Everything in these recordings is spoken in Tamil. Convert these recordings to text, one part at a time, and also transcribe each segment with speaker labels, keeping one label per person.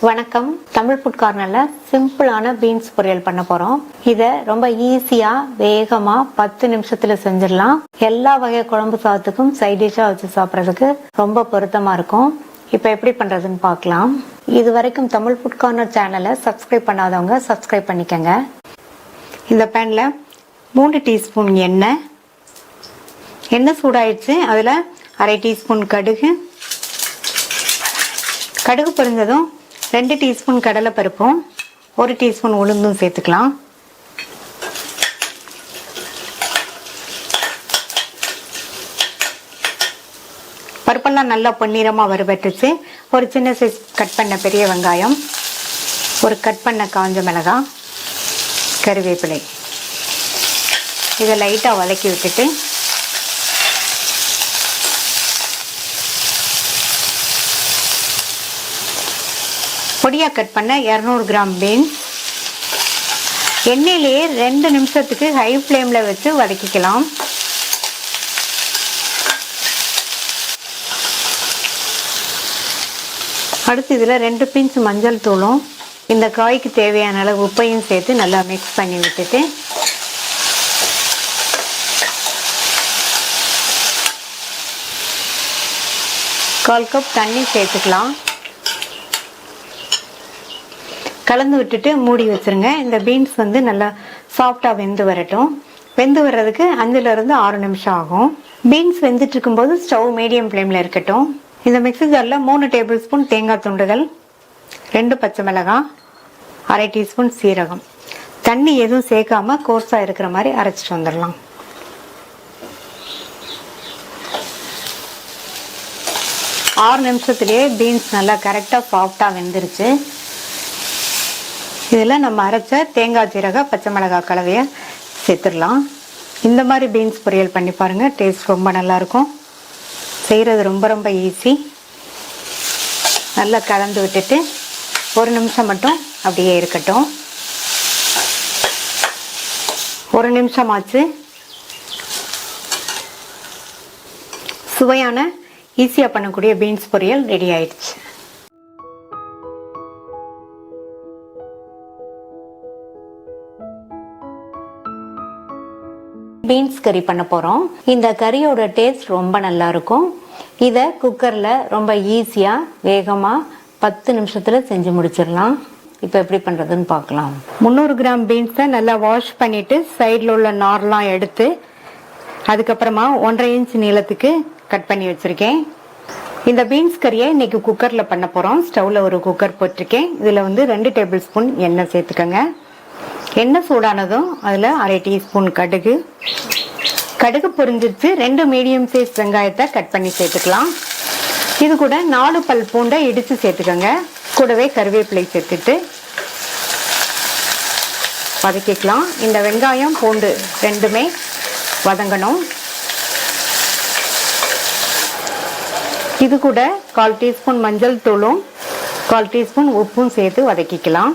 Speaker 1: வணக்கம். தமிழ் ஃபுட் கார்னர்ல சிம்பிளான பீன்ஸ் பொரியல் பண்ண போறோம். இத ரொம்ப ஈஸியா வேகமா 10 நிமிஷத்துல செஞ்சிடலாம். எல்லா வகை குழம்பு சாதத்துக்கும் சைட் டிஷ்ஷா வச்சு சாப்பிட்றதுக்கு ரொம்ப பொருத்தமா இருக்கும். இப்ப எப்படி பண்றதுன்னு பார்க்கலாம். இது வரைக்கும் தமிழ் ஃபுட் கார்னர் சேனலை சப்ஸ்கிரைப் பண்ணாதவங்க சப்ஸ்கிரைப் பண்ணிக்கங்க. இந்த பேன்ல 3 டீஸ்பூன் எண்ணெய் சூடாயிடுச்சு. அதுல அரை டீஸ்பூன் கடுகு பொரிஞ்சதும் 2 டீஸ்பூன் கடலை பருப்பும் 1 டீஸ்பூன் உளுந்தும் சேர்த்துக்கலாம். பருப்பெல்லாம் நல்லா பொன்னிறமா வறுபட்டுச்சு. ஒரு சின்ன சைஸ் கட் பண்ண பெரிய வெங்காயம், ஒரு கட் பண்ண காஞ்ச மிளகாய், கருவேப்பிலை, இதை லைட்டாக வதக்கி விட்டுட்டு பொடியா கட் பண்ண 200 கிராம் பீன்ஸ் எண்ணெயிலேயே 2 நிமிஷத்துக்கு ஹை ஃப்ளேம்ல வச்சு வதக்கிக்கலாம். அடுத்து இதுல 2 பிஞ்ச் மஞ்சள் தூளும் இந்த காய்க்கு தேவையான அளவு உப்பையும் சேர்த்து நல்லா மிக்ஸ் பண்ணி விட்டுட்டு கால் கப் தண்ணி சேர்த்துக்கலாம். கலந்து விட்டுட்டு மூடி வச்சிருங்க. இந்த பீன்ஸ் நல்லா சாஃப்டா வெந்து வரட்டும். வெந்து வர்றதுக்கு 5 இருந்து 6 நிமிஷம் ஆகும். பீன்ஸ் வெந்துட்டு இருக்கும்போது ஸ்டவ் மீடியம் ஃப்ளேம்ல இருக்கட்டும். இந்த மிக்ஸி ஜார்ல 3 டேபிள் ஸ்பூன் தேங்காய் துண்டுகள், 2 பச்சை மிளகாய், அரை டீஸ்பூன் சீரகம், தண்ணி எதுவும் சேர்க்காம கோர்ஸா இருக்கிற மாதிரி அரைச்சிட்டு வந்துடலாம். ஆறு நிமிஷத்துலயே பீன்ஸ் நல்லா கரெக்டா சாஃப்டா வெந்துருச்சு. இதில் நம்ம அரைச்ச தேங்காய் சீரக பச்சை மிளகாய் கலவையை சேர்த்துடலாம். இந்த மாதிரி பீன்ஸ் பொரியல் பண்ணி பாருங்க, டேஸ்ட் ரொம்ப நல்லா இருக்கும். செய்கிறது ரொம்ப ஈஸி. நல்லா கலந்து விட்டுட்டு 1 நிமிஷம் மட்டும் அப்படியே இருக்கட்டும். 1 நிமிஷம் ஆச்சு. சுவையான ஈஸியாக பண்ணக்கூடிய பீன்ஸ் பொரியல் ரெடி ஆயிடுச்சு. பீன்ஸ் கறி பண்ண போறோம். இந்த கறியோட டேஸ்ட் ரொம்ப நல்லா இருக்கும். இத குக்கர்ல ரொம்ப ஈஸியா வேகமா 10 நிமிஷத்துல செஞ்சு முடிச்சிடலாம். இப்ப எப்படி பண்றதுன்னு பார்க்கலாம். 300 கிராம் பீன்ஸை நல்லா வாஷ் பண்ணிட்டு சைட்ல உள்ள நார்லாம் எடுத்து அதுக்கப்புறமா 1.5 இன்ச் நீளத்துக்கு கட் பண்ணி வச்சிருக்கேன். இந்த பீன்ஸ் கறியை இன்னைக்கு குக்கர்ல பண்ண போறோம். ஸ்டவ்ல ஒரு குக்கர் போட்டிருக்கேன். இதுல 2 டேபிள் ஸ்பூன் எண்ணெய் சேர்த்துக்கங்க. எண்ணெய் சூடானதும் அதுல அரை டீஸ்பூன் கடுகு பொரிஞ்சிருச்சு. 2 மீடியம் சைஸ் வெங்காயத்தை கட் பண்ணி சேர்த்துக்கலாம். இது கூட 4 பல் பூண்டை இடிச்சு சேர்த்துக்கங்க. கூடவே கருவேப்பிலை சேர்த்துட்டு வதக்கிக்கலாம். இந்த வெங்காயம் பூண்டு ரெண்டுமே வதங்கணும். இது கூட 1/4 டீஸ்பூன் மஞ்சள் தூளும் 1/4 டீஸ்பூன் உப்பும் சேர்த்து வதக்கிக்கலாம்.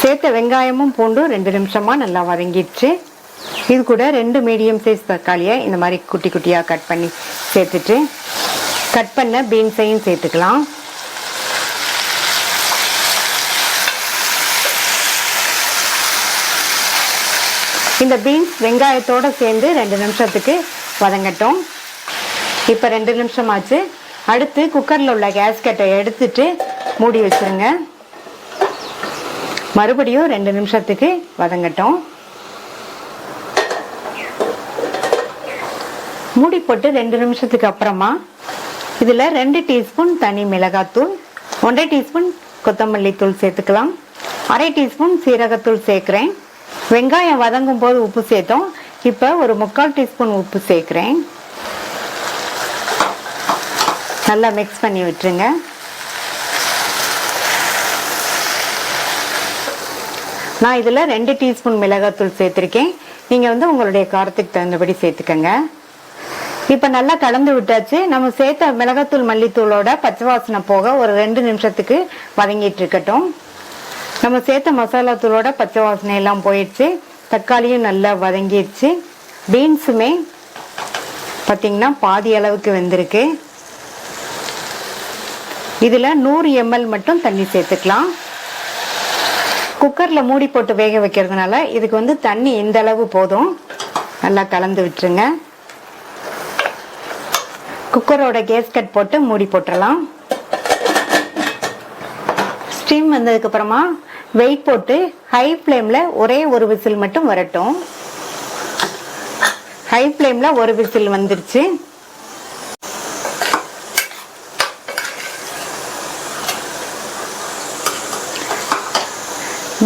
Speaker 1: சேர்த்த வெங்காயமும் பூண்டும் 2 நிமிஷமா நல்லா வதங்கிடுச்சு. இது கூட 2 மீடியம் சைஸ் தக்காளியை இந்த மாதிரி குட்டி குட்டியா கட் பண்ணி சேர்த்துட்டு கட் பண்ண பீன்ஸையும் சேர்த்துக்கலாம். இந்த பீன்ஸ் வெங்காயத்தோட சேர்ந்து 2 நிமிஷத்துக்கு வதங்கட்டும். இப்ப 2 நிமிஷம் ஆச்சு. அடுத்து குக்கர்ல உள்ள கேஸ்கட்டை எடுத்துட்டு மூடி வச்சிருங்க. மறுபடியும் 2 நிமிஷத்துக்கு வதங்கட்டும். மூடி போட்டு 2 நிமிஷத்துக்கு அப்புறமா இதுல 2 டீஸ்பூன் தனி மிளகாத்தூள், 1/2 டீஸ்பூன் கொத்தமல்லி தூள் சேர்த்துக்கலாம். அரை டீஸ்பூன் சீரகத்தூள் சேர்க்கிறேன். வெங்காயம் வதங்கும் போது உப்பு சேர்த்தோம். இப்ப ஒரு 3/4 டீஸ்பூன் உப்பு சேர்க்கிறேன். நல்லா மிக்ஸ் பண்ணி விட்டுருங்க. நான் இதுல 2 டீஸ்பூன் மிளகாத்தூள் சேர்த்திருக்கேன். நீங்க உங்களுடைய காரத்துக்கு தகுந்தபடி சேர்த்துக்கங்க. இப்ப நல்லா கலந்து விட்டாச்சு. நம்ம சேர்த்த மிளகாத்தூள் மல்லித்தூளோட பச்சை வாசனை போக ஒரு 2 நிமிஷத்துக்கு வதங்கிட்டு இருக்கட்டும். நம்ம சேர்த்த மசாலா தூளோட பச்சை வாசனை எல்லாம் போயிடுச்சு. தக்காளியும் நல்லா வதங்கிடுச்சு. பீன்ஸுமே பார்த்தீங்கன்னா பாதி அளவுக்கு வெந்திருக்கு. இதில் 100 ml மட்டும் தண்ணி சேர்த்துக்கலாம். குக்கரில் மூடி போட்டு வேக வைக்கிறதுனால இதுக்கு தண்ணி இந்த அளவு போதும். நல்லா கலந்து விட்டுருங்க. குக்கரோட கேஸ்கட் போட்டு மூடி போட்டுடலாம். ஸ்டீம் வந்ததுக்கு அப்புறமா வெயிட் போட்டு ஹை ஃப்ளேமில் ஒரே ஒரு விசில் மட்டும் வரட்டும். ஹை ஃப்ளேமில் ஒரு விசில் வந்துருச்சு.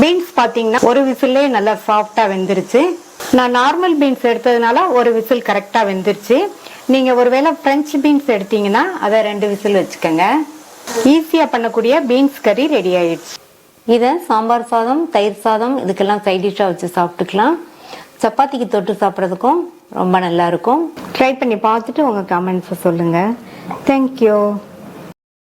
Speaker 1: பீன்ஸ் பார்த்தீங்கன்னா ஒரு விசிலே நல்லா சாஃப்டா வெந்துருச்சு. நான் நார்மல் பீன்ஸ் எடுத்ததுனால ஒரு விசில் கரெக்டா வெந்துருச்சு. நீங்க ஒருவேளை பிரெஞ்சு பீன்ஸ் எடுத்தீங்கன்னா அதை 2 விசில் வச்சுக்கோங்க. ஈஸியா பண்ணக்கூடிய பீன்ஸ் கறி ரெடி ஆயிடுச்சு. இதை சாம்பார் சாதம், தயிர் சாதம் இதுக்கெல்லாம் சைட் டிஷ்ஷா வச்சு சாப்பிட்டுக்கலாம். சப்பாத்திக்கு தொட்டு சாப்பிட்றதுக்கும் ரொம்ப நல்லா இருக்கும். ட்ரை பண்ணி பார்த்துட்டு உங்க கமெண்ட்ஸை சொல்லுங்க. தேங்க்யூ.